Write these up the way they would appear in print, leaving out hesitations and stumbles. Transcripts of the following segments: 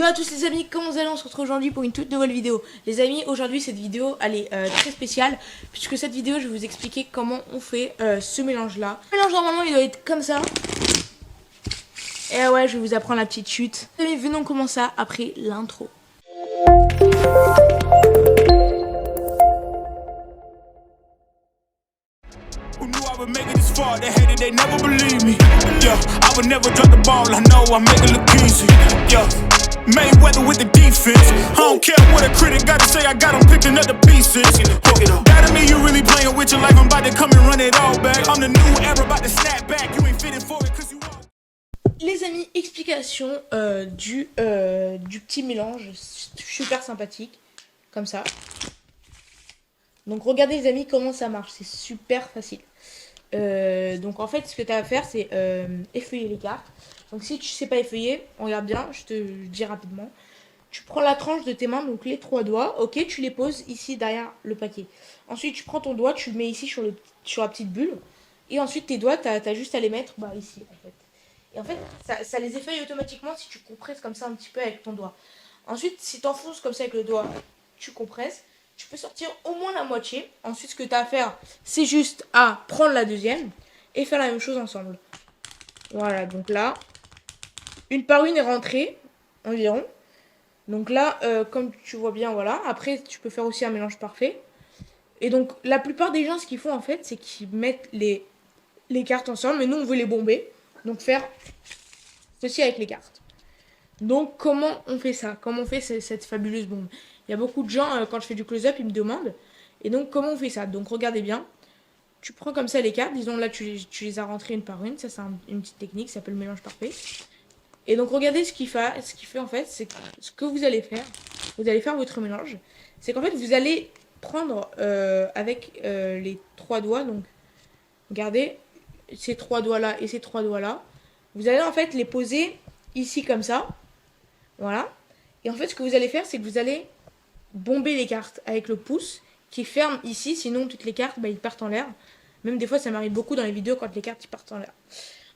Yo à tous les amis, comment vous allez? On se retrouve aujourd'hui pour une toute nouvelle vidéo. Les amis, aujourd'hui cette vidéo elle est très spéciale, puisque cette vidéo je vais vous expliquer comment on fait ce mélange là. Le mélange normalement il doit être comme ça. Et ouais, je vais vous apprendre la petite chute. Les amis, venons commencer après l'intro. Who knew I would make it this far? They hated, they never believe me. Yeah, I would never drop the ball. I know I make it look easy. Yeah, Mayweather with the defense. I don't care what a critic got to say. I got them picking up the pieces. That to me, you really playing with your life. I'm about to come and run it all back. I'm the new era, about to snap back. You ain't fitting for it cause you want. Les amis, explication du petit mélange super sympathique, comme ça. Donc regardez les amis comment ça marche, c'est super facile. Donc en fait ce que tu as à faire c'est effeuiller les cartes. Donc si tu sais pas effeuiller, on regarde bien, je te dis rapidement. Tu prends la tranche de tes mains, donc les 3 doigts, ok, tu les poses ici derrière le paquet. Ensuite tu prends ton doigt, tu le mets ici sur la petite bulle. Et ensuite tes doigts, tu as juste à les mettre ici en fait. Et en fait ça les effeuille automatiquement si tu compresses comme ça un petit peu avec ton doigt. Ensuite si tu enfonces comme ça avec le doigt, tu compresses. Tu peux sortir au moins la moitié. Ensuite, ce que tu as à faire, c'est juste à prendre la deuxième et faire la même chose ensemble. Voilà, donc là, une par une est rentrée environ. Donc là, comme tu vois bien, voilà. Après, tu peux faire aussi un mélange parfait. Et donc, la plupart des gens, ce qu'ils font en fait, c'est qu'ils mettent les cartes ensemble. Mais nous, on veut les bomber. Donc, faire ceci avec les cartes. Donc, comment on fait ça? Comment on fait cette fabuleuse bombe? Il y a beaucoup de gens, quand je fais du close-up, ils me demandent. Et donc, comment on fait ça? Donc, regardez bien. Tu prends comme ça les cartes. Disons, là, tu les as rentrées une par une. Ça, c'est une petite technique qui s'appelle mélange parfait. Et donc, regardez ce qu'il fait, en fait. C'est ce que vous allez faire. Vous allez faire votre mélange. C'est qu'en fait, vous allez prendre avec les 3 doigts. Donc, regardez ces 3 doigts-là et ces 3 doigts-là. Vous allez, en fait, les poser ici, comme ça. Voilà. Et en fait, ce que vous allez faire, c'est que vous allez bomber les cartes avec le pouce qui ferme ici, sinon toutes les cartes ils partent en l'air. Même des fois ça m'arrive beaucoup dans les vidéos quand les cartes ils partent en l'air.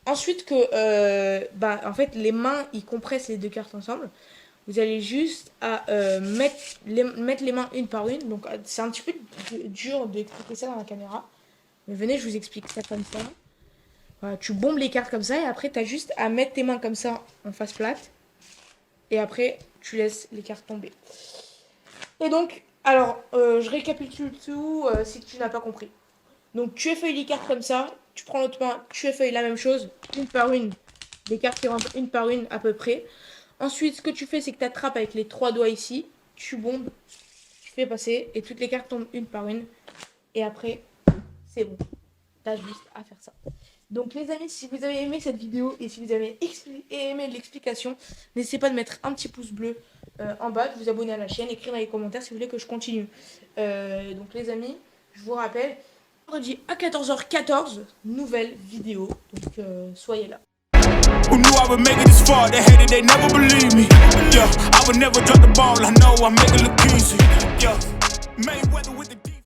Ensuite en fait les mains ils compressent les deux cartes ensemble. Vous allez juste à mettre les mains une par une. Donc c'est un petit peu dur d'expliquer ça dans la caméra. Mais venez, je vous explique ça comme ça. Voilà, tu bombes les cartes comme ça et après tu as juste à mettre tes mains comme ça en face plate. Et après tu laisses les cartes tomber. Et donc, alors, je récapitule tout si tu n'as pas compris. Donc, tu effeuilles les cartes comme ça. Tu prends l'autre main, tu effeuilles la même chose, une par une. Les cartes qui rentrent une par une à peu près. Ensuite, ce que tu fais, c'est que tu attrapes avec les 3 doigts ici. Tu bombes, tu fais passer et toutes les cartes tombent une par une. Et après, c'est bon. Tu as juste à faire ça. Donc les amis, si vous avez aimé cette vidéo et si vous avez aimé l'explication, n'hésitez pas de mettre un petit pouce bleu en bas, de vous abonner à la chaîne, écrire dans les commentaires si vous voulez que je continue. Donc les amis, je vous rappelle, vendredi à 14h14, nouvelle vidéo, donc soyez là. Who knew I would make it this far? They hated, they never believe me. Yeah, I would never drop the ball. I know I make it look easy. Yeah, Mayweather with the